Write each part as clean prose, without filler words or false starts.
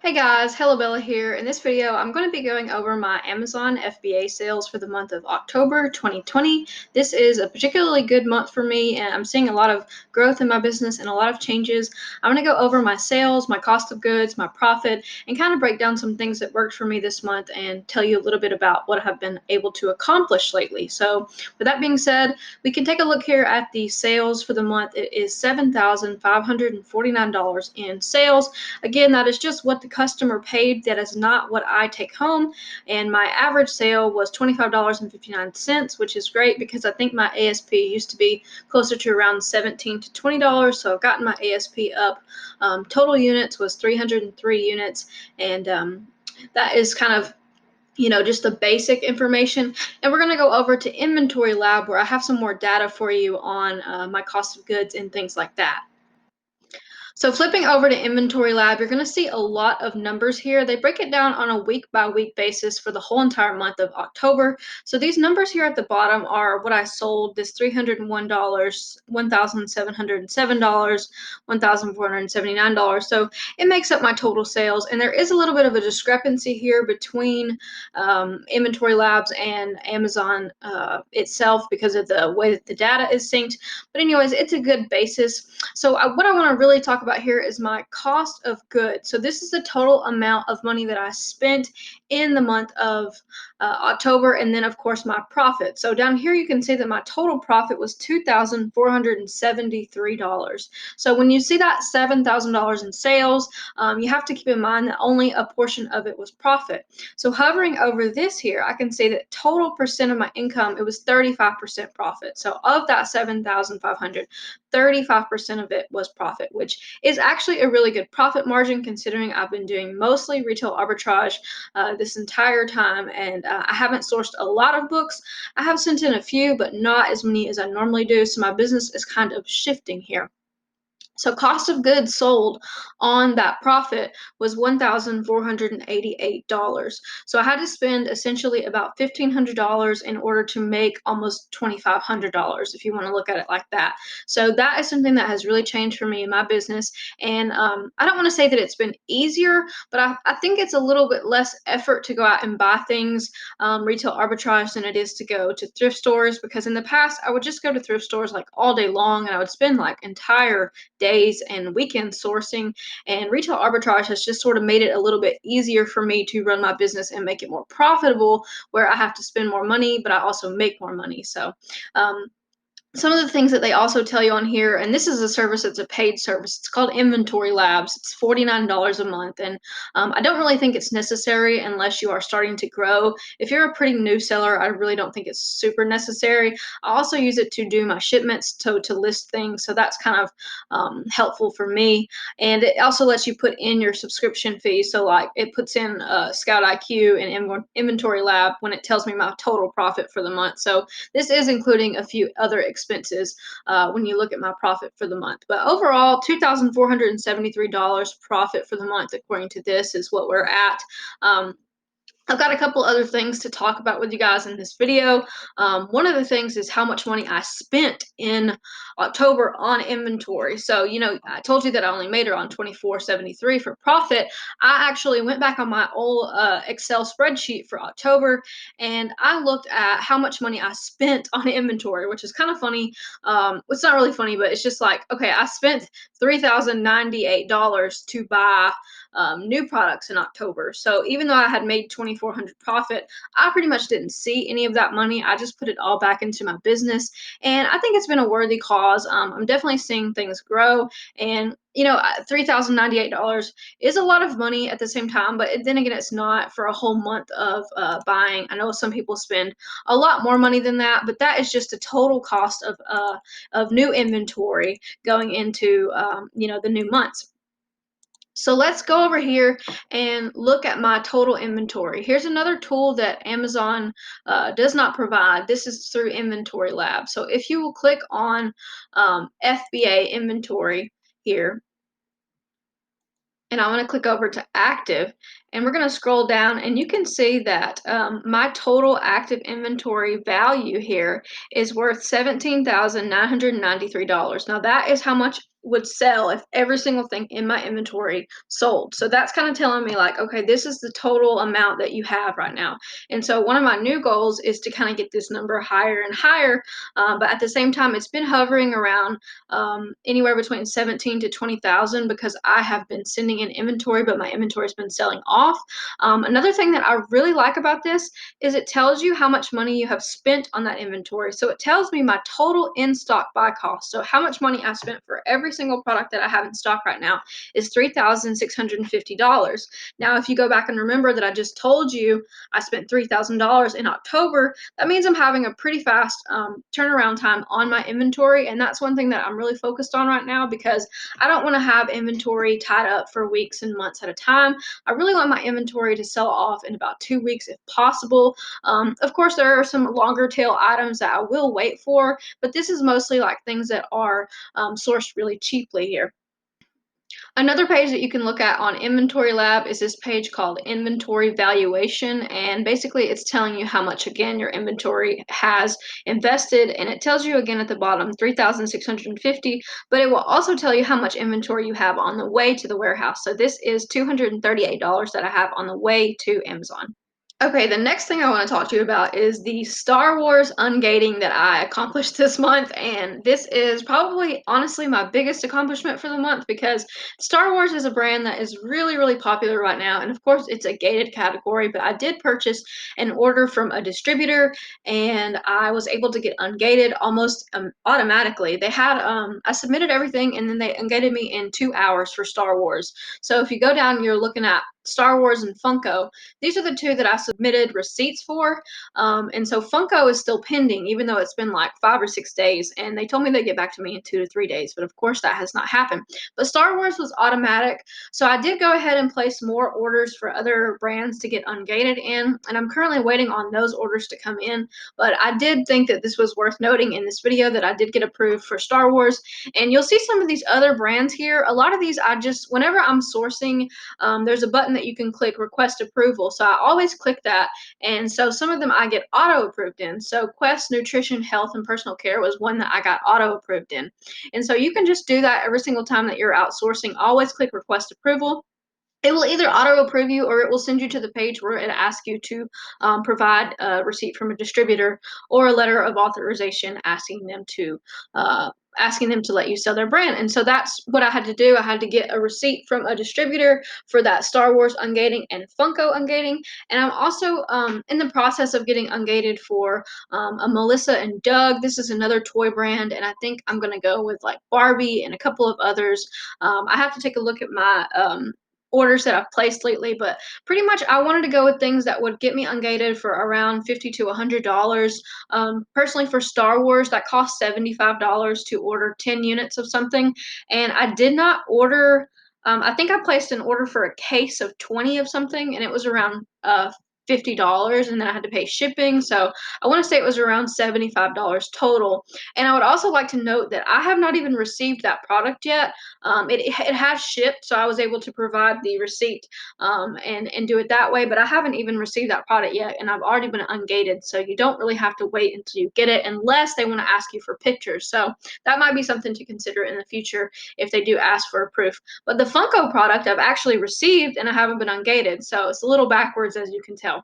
Hey guys, Hello Bella here. In this video, I'm going to be going over my Amazon FBA sales for the month of October 2020. This is a particularly good month for me, and I'm seeing a lot of growth in my business and a lot of changes. I'm going to go over my sales, my cost of goods, my profit, and kind of break down some things that worked for me this month and tell you a little bit about what I've been able to accomplish lately. So, with that being said, we can take a look here at the sales for the month. It is $7,549 in sales. Again, that is just what the customer paid. That is not what I take home. And my average sale was $25.59, which is great because I think my ASP used to be closer to around $17 to $20. So I've gotten my ASP up. Total units was 303 units. And that is kind of just the basic information. And we're going to go over to Inventory Lab where I have some more data for you on my cost of goods and things like that. So flipping over to Inventory Lab, you're going to see a lot of numbers here. They break it down on a week by week basis for the whole entire month of October. So these numbers here at the bottom are what I sold, this $301, $1,707, $1,479. So it makes up my total sales. And there is a little bit of a discrepancy here between Inventory Labs and Amazon itself because of the way that the data is synced. But anyways, it's a good basis. So what I want to really talk about here is my cost of goods. So this is the total amount of money that I spent in the month of October, and then of course my profit. So down here you can see that my total profit was $2,473. So when you see that $7,000 in sales, you have to keep in mind that only a portion of it was profit. So hovering over this here, I can see that total percent of my income, it was 35% profit. So of that 7,500, 35% of it was profit, which is actually a really good profit margin considering I've been doing mostly retail arbitrage this entire time, and I haven't sourced a lot of books. I have sent in a few, but not as many as I normally do, so my business is kind of shifting here. So cost of goods sold on that profit was $1,488. So I had to spend essentially about $1,500 in order to make almost $2,500 if you want to look at it like that. So that is something that has really changed for me in my business. And I don't want to say that it's been easier, but I think it's a little bit less effort to go out and buy things, retail arbitrage, than it is to go to thrift stores, because in the past I would just go to thrift stores like all day long and I would spend like entire days and weekends sourcing, and retail arbitrage has just sort of made it a little bit easier for me to run my business and make it more profitable, where I have to spend more money but I also make more money. So some of the things that they also tell you on here, and this is a service that's a paid service. It's called Inventory Labs. It's $49 a month, and I don't really think it's necessary unless you are starting to grow. If you're a pretty new seller, I really don't think it's super necessary. I also use it to do my shipments, to list things, so that's kind of helpful for me. And it also lets you put in your subscription fee. So like it puts in Scout IQ and Inventory Lab when it tells me my total profit for the month. So this is including a few other expenses when you look at my profit for the month. But overall, $2,473 profit for the month, according to this, is what we're at. I've got a couple other things to talk about with you guys in this video. One of the things is how much money I spent in October on inventory. So, I told you that I only made around $24.73 for profit. I actually went back on my old Excel spreadsheet for October, and I looked at how much money I spent on inventory, which is kind of funny. It's not really funny, but it's just like, okay, I spent $3,098 to buy new products in October. So even though I had made 2,400 profit, I pretty much didn't see any of that money. I just put it all back into my business, and I think it's been a worthy cause. I'm definitely seeing things grow, and $3,098 is a lot of money at the same time, but then again, it's not for a whole month of buying. I know some people spend a lot more money than that, but that is just a total cost of new inventory going into the new months. So let's go over here and look at my total inventory. Here's another tool that Amazon does not provide. This is through Inventory Lab. So if you will click on FBA inventory here, and I'm going to click over to active, and we're going to scroll down, and you can see that my total active inventory value here is worth $17,993. Now that is how much would sell if every single thing in my inventory sold. So that's kind of telling me like, okay, this is the total amount that you have right now. And so one of my new goals is to kind of get this number higher and higher. But at the same time, it's been hovering around anywhere between 17 to 20,000 because I have been sending in inventory, but my inventory has been selling off. Another thing that I really like about this is it tells you how much money you have spent on that inventory. So it tells me my total in stock buy cost. So how much money I spent for every single product that I have in stock right now is $3,650. Now, if you go back and remember that I just told you I spent $3,000 in October, that means I'm having a pretty fast turnaround time on my inventory. And that's one thing that I'm really focused on right now because I don't want to have inventory tied up for weeks and months at a time. I really want my inventory to sell off in about 2 weeks if possible. Of course, there are some longer tail items that I will wait for, but this is mostly like things that are sourced really cheaply here. Another page that you can look at on Inventory Lab is this page called Inventory Valuation. And basically, it's telling you how much, again, your inventory has invested. And it tells you again at the bottom, 3,650, but it will also tell you how much inventory you have on the way to the warehouse. So this is $238 that I have on the way to Amazon. Okay, the next thing I want to talk to you about is the Star Wars ungating that I accomplished this month. And this is probably, honestly, my biggest accomplishment for the month because Star Wars is a brand that is really, really popular right now. And of course, it's a gated category, but I did purchase an order from a distributor and I was able to get ungated almost automatically. I submitted everything and then they ungated me in 2 hours for Star Wars. So if you go down, you're looking at Star Wars and Funko. These are the two that I submitted receipts for. And so Funko is still pending, even though it's been like 5 or 6 days. And they told me they'd get back to me in 2 to 3 days. But of course, that has not happened. But Star Wars was automatic. So I did go ahead and place more orders for other brands to get ungated in. And I'm currently waiting on those orders to come in. But I did think that this was worth noting in this video that I did get approved for Star Wars. And you'll see some of these other brands here. A lot of these, whenever I'm sourcing, there's a button that you can click request approval. So I always click that. And so some of them I get auto approved in. So Quest Nutrition, Health, and Personal Care was one that I got auto approved in. And so you can just do that every single time that you're outsourcing. Always click request approval. It will either auto approve you or it will send you to the page where it asks you to provide a receipt from a distributor or a letter of authorization asking them to let you sell their brand. And so that's what I had to do. I had to get a receipt from a distributor for that Star Wars ungating and Funko ungating. And I'm also in the process of getting ungated for a Melissa and Doug. This is another toy brand, and I think I'm going to go with like Barbie and a couple of others. I have to take a look at my orders that I've placed lately, but pretty much I wanted to go with things that would get me ungated for around $50 to $100. Personally, for Star Wars, that cost $75 to order 10 units of something, and I did not order. I think I placed an order for a case of 20 of something, and it was around $50, and then I had to pay shipping. So I want to say it was around $75 total. And I would also like to note that I have not even received that product yet. It has shipped, so I was able to provide the receipt and do it that way. But I haven't even received that product yet, and I've already been ungated. So you don't really have to wait until you get it unless they want to ask you for pictures. So that might be something to consider in the future if they do ask for a proof. But the Funko product I've actually received, and I haven't been ungated. So it's a little backwards, as you can tell.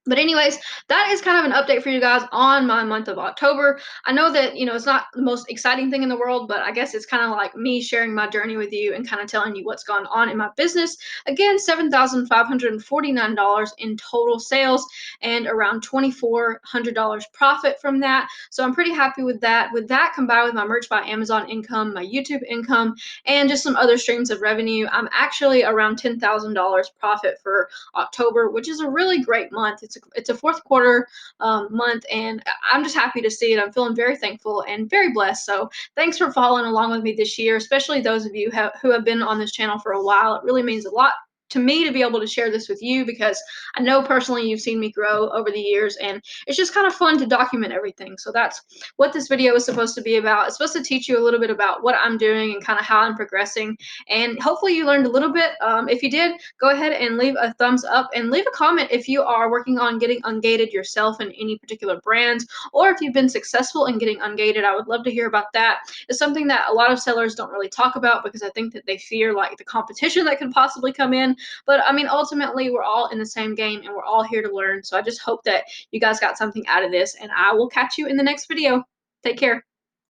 But anyways, that is kind of an update for you guys on my month of October. I know that, it's not the most exciting thing in the world, but I guess it's kind of like me sharing my journey with you and kind of telling you what's gone on in my business. Again, $7,549 in total sales and around $2,400 profit from that. So I'm pretty happy with that. With that combined with my Merch by Amazon income, my YouTube income, and just some other streams of revenue, I'm actually around $10,000 profit for October, which is a really great month. It's a fourth quarter month, and I'm just happy to see it. I'm feeling very thankful and very blessed. So thanks for following along with me this year, especially those of you who have been on this channel for a while. It really means a lot to me to be able to share this with you because I know personally you've seen me grow over the years, and it's just kind of fun to document everything. So that's what this video is supposed to be about. It's supposed to teach you a little bit about what I'm doing and kind of how I'm progressing. And hopefully you learned a little bit. If you did, go ahead and leave a thumbs up and leave a comment if you are working on getting ungated yourself in any particular brands, or if you've been successful in getting ungated. I would love to hear about that. It's something that a lot of sellers don't really talk about because I think that they fear like the competition that could possibly come in. But I mean, ultimately, we're all in the same game and we're all here to learn. So I just hope that you guys got something out of this, and I will catch you in the next video. Take care.